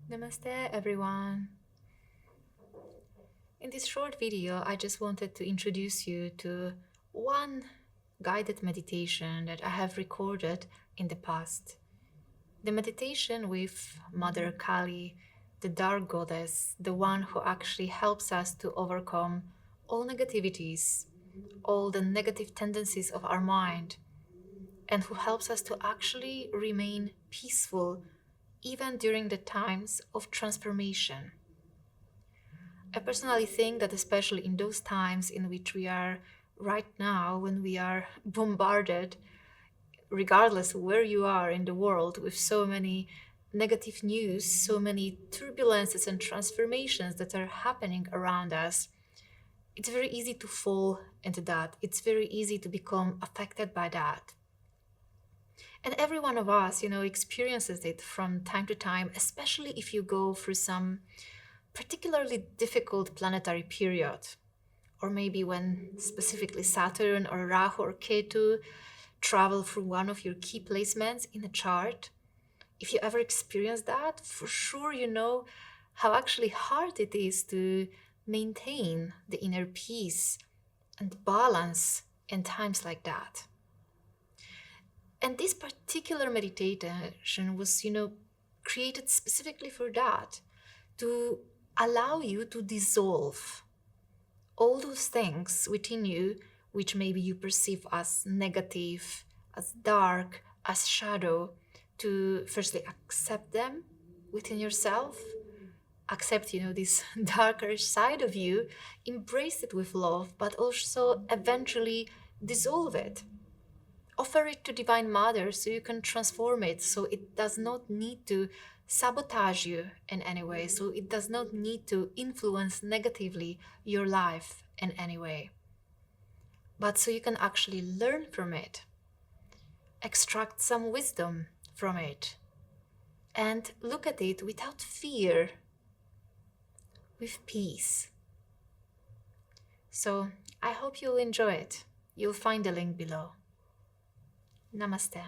Namaste, everyone. In this short video, I just wanted to introduce you to one guided meditation that I have recorded in the past. The meditation with Mother Kali, the dark goddess, the one who actually helps us to overcome all negativities, all the negative tendencies of our mind, and who helps us to actually remain peaceful even during the times of transformation. I personally think that, especially in those times in which we are right now, when we are bombarded, regardless of where you are in the world, with so many negative news, so many turbulences and transformations that are happening around us, it's very easy to fall into that. It's very easy to become affected by that. And every one of us, experiences it from time to time, especially if you go through some particularly difficult planetary period, or maybe when specifically Saturn or Rahu or Ketu travel through one of your key placements in a chart. If you ever experience that, for sure you know how actually hard it is to maintain the inner peace and balance in times like that. And this particular meditation was, created specifically for that, to allow you to dissolve all those things within you which maybe you perceive as negative, as dark, as shadow, to firstly accept them within yourself, accept, this darker side of you, embrace it with love, but also eventually dissolve it. Offer it to Divine Mother so you can transform it, so it does not need to sabotage you in any way, so it does not need to influence negatively your life in any way. But so you can actually learn from it, extract some wisdom from it, and look at it without fear, with peace. So I hope you'll enjoy it. You'll find the link below. Namaste.